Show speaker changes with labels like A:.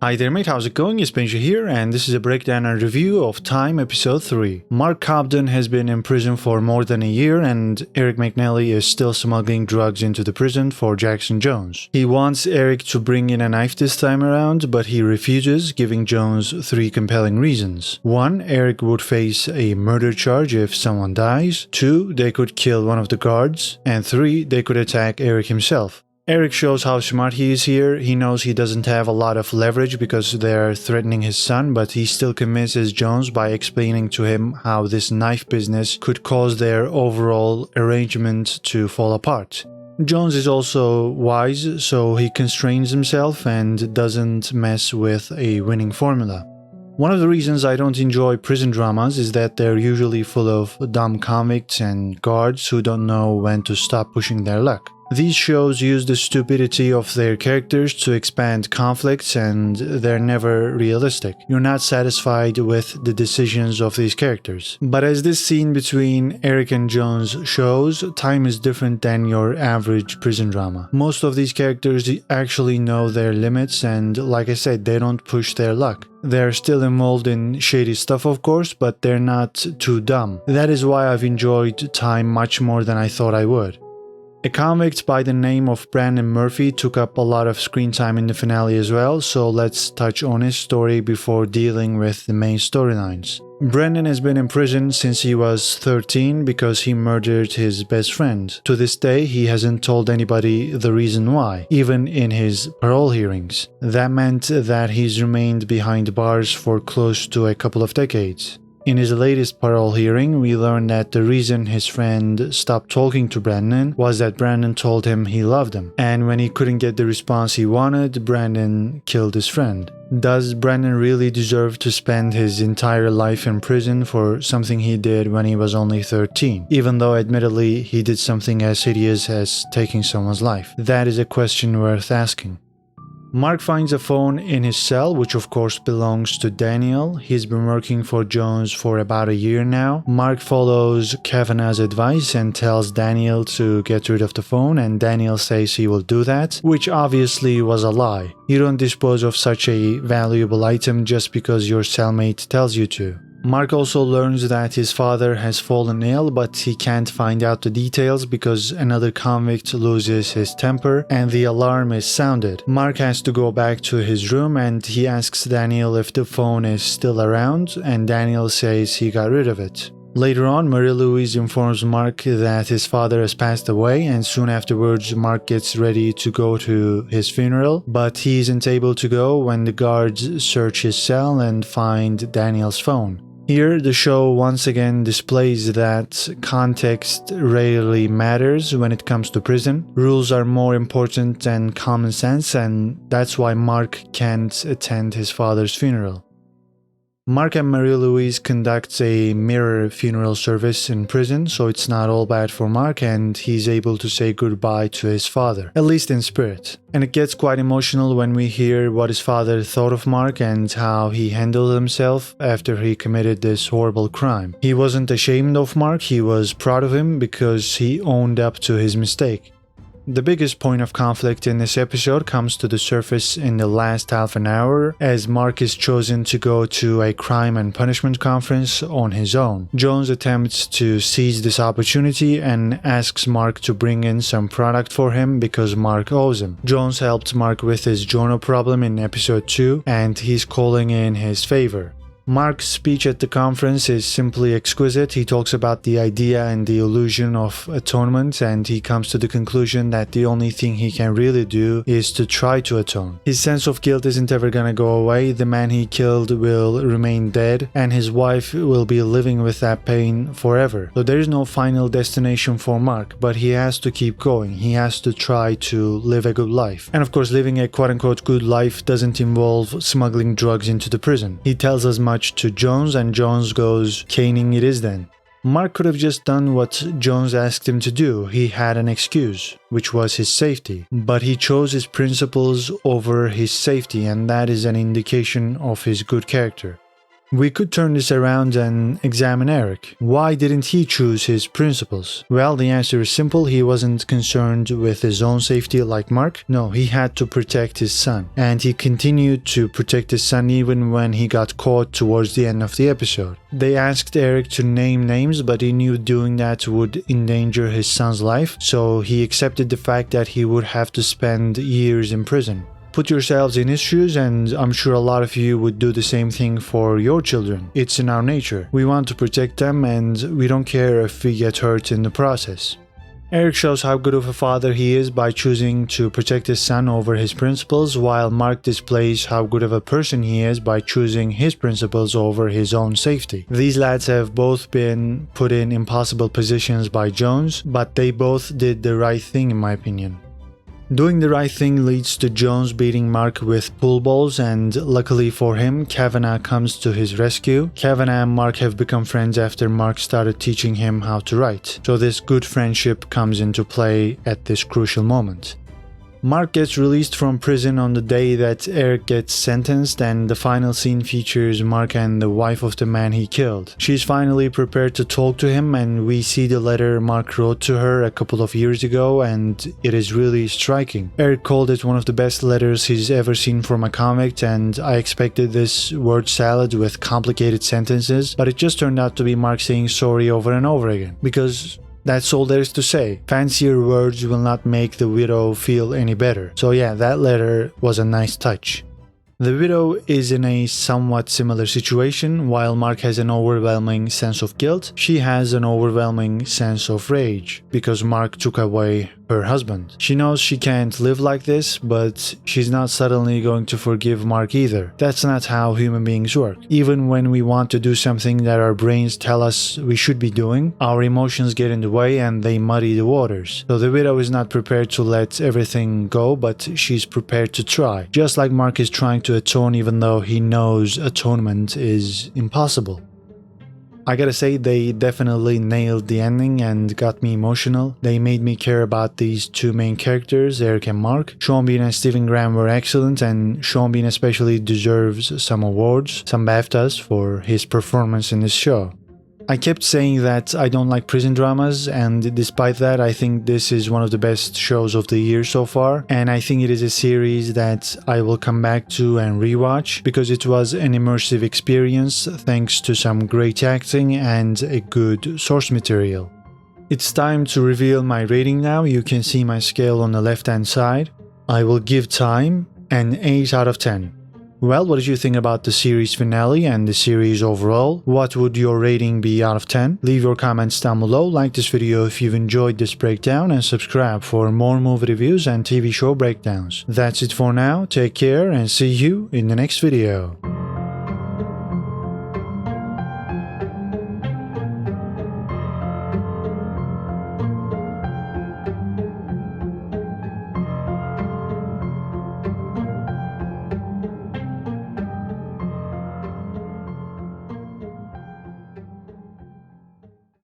A: Hi there mate, how's it going? It's Benja here, and this is a breakdown and review of Time Episode 3. Mark Cobden has been in prison for more than a year, and Eric McNally is still smuggling drugs into the prison for Jackson Jones. He wants Eric to bring in a knife this time around, but he refuses, giving Jones 3 compelling reasons. 1. Eric would face a murder charge if someone dies. 2. They could kill one of the guards. And 3. They could attack Eric himself. Eric shows how smart he is here. He knows he doesn't have a lot of leverage because they're threatening his son, but he still convinces Jones by explaining to him how this knife business could cause their overall arrangement to fall apart. Jones is also wise, so he constrains himself and doesn't mess with a winning formula. One of the reasons I don't enjoy prison dramas is that they're usually full of dumb convicts and guards who don't know when to stop pushing their luck. These shows use the stupidity of their characters to expand conflicts, and they're never realistic. You're not satisfied with the decisions of these characters. But as this scene between Eric and Jones shows, Time is different than your average prison drama. Most of these characters actually know their limits, and like I said, they don't push their luck. They're still involved in shady stuff, of course, but they're not too dumb. That is why I've enjoyed Time much more than I thought I would. A convict by the name of Brandon Murphy took up a lot of screen time in the finale as well, so let's touch on his story before dealing with the main storylines. Brandon has been in prison since he was 13 because he murdered his best friend. To this day, he hasn't told anybody the reason why, even in his parole hearings. That meant that he's remained behind bars for close to a couple of decades. In his latest parole hearing, we learned that the reason his friend stopped talking to Brandon was that Brandon told him he loved him. And when he couldn't get the response he wanted, Brandon killed his friend. Does Brandon really deserve to spend his entire life in prison for something he did when he was only 13? Even though admittedly he did something as hideous as taking someone's life. That is a question worth asking. Mark finds a phone in his cell, which of course belongs to Daniel. He's been working for Jones for about a year now. Mark follows Kavanaugh's advice and tells Daniel to get rid of the phone, and Daniel says he will do that, which obviously was a lie. You don't dispose of such a valuable item just because your cellmate tells you to. Mark also learns that his father has fallen ill, but he can't find out the details because another convict loses his temper and the alarm is sounded. Mark has to go back to his room and he asks Daniel if the phone is still around, and Daniel says he got rid of it. Later on, Marie-Louise informs Mark that his father has passed away, and soon afterwards Mark gets ready to go to his funeral, but he isn't able to go when the guards search his cell and find Daniel's phone. Here, the show once again displays that context rarely matters when it comes to prison. Rules are more important than common sense, and that's why Mark can't attend his father's funeral. Mark and Marie-Louise conduct a mirror funeral service in prison, so it's not all bad for Mark and he's able to say goodbye to his father, at least in spirit. And it gets quite emotional when we hear what his father thought of Mark and how he handled himself after he committed this horrible crime. He wasn't ashamed of Mark, he was proud of him because he owned up to his mistake. The biggest point of conflict in this episode comes to the surface in the last half an hour, as Mark is chosen to go to a crime and punishment conference on his own. Jones attempts to seize this opportunity and asks Mark to bring in some product for him because Mark owes him. Jones helped Mark with his journal problem in episode 2, and he's calling in his favor. Mark's speech at the conference is simply exquisite. He talks about the idea and the illusion of atonement, and he comes to the conclusion that the only thing he can really do is to try to atone. His sense of guilt isn't ever gonna go away. The man he killed will remain dead, and his wife will be living with that pain forever. So there is no final destination for Mark, but he has to keep going. He has to try to live a good life. And of course, living a quote-unquote good life doesn't involve smuggling drugs into the prison. He tells us much to Jones, and Jones goes, "Caning it is then." Mark could have just done what Jones asked him to do. He had an excuse, which was his safety. But he chose his principles over his safety, and that is an indication of his good character. We could turn this around and examine Eric. Why didn't he choose his principles? Well, the answer is simple. He wasn't concerned with his own safety like Mark. No, he had to protect his son. And he continued to protect his son even when he got caught towards the end of the episode. They asked Eric to name names, but he knew doing that would endanger his son's life, so he accepted the fact that he would have to spend years in prison. Put yourselves in his shoes, and I'm sure a lot of you would do the same thing for your children. It's in our nature. We want to protect them, and we don't care if we get hurt in the process. Eric shows how good of a father he is by choosing to protect his son over his principles, while Mark displays how good of a person he is by choosing his principles over his own safety. These lads have both been put in impossible positions by Jones, but they both did the right thing in my opinion. Doing the right thing leads to Jones beating Mark with pool balls, and luckily for him, Kavanagh comes to his rescue. Kavanagh and Mark have become friends after Mark started teaching him how to write, so this good friendship comes into play at this crucial moment. Mark gets released from prison on the day that Eric gets sentenced, and the final scene features Mark and the wife of the man he killed. She's finally prepared to talk to him, and we see the letter Mark wrote to her a couple of years ago, and it is really striking. Eric called it one of the best letters he's ever seen from a comic, and I expected this word salad with complicated sentences, but it just turned out to be Mark saying sorry over and over again. Because that's all there is to say. Fancier words will not make the widow feel any better. So yeah, that letter was a nice touch. The widow is in a somewhat similar situation. While Mark has an overwhelming sense of guilt, she has an overwhelming sense of rage because Mark took away her husband. She knows she can't live like this, but she's not suddenly going to forgive Mark either. That's not how human beings work. Even when we want to do something that our brains tell us we should be doing, our emotions get in the way and they muddy the waters. So the widow is not prepared to let everything go, but she's prepared to try. Just like Mark is trying to atone even though he knows atonement is impossible. I gotta say, they definitely nailed the ending and got me emotional. They made me care about these two main characters, Eric and Mark. Sean Bean and Stephen Graham were excellent, and Sean Bean especially deserves some awards, some BAFTAs for his performance in this show. I kept saying that I don't like prison dramas, and despite that, I think this is one of the best shows of the year so far, and I think it is a series that I will come back to and rewatch because it was an immersive experience thanks to some great acting and a good source material. It's time to reveal my rating now. You can see my scale on the left hand side. I will give Time an 8 out of 10. Well, what did you think about the series finale and the series overall? What would your rating be out of 10? Leave your comments down below, like this video if you've enjoyed this breakdown, and subscribe for more movie reviews and TV show breakdowns. That's it for now, take care and see you in the next video.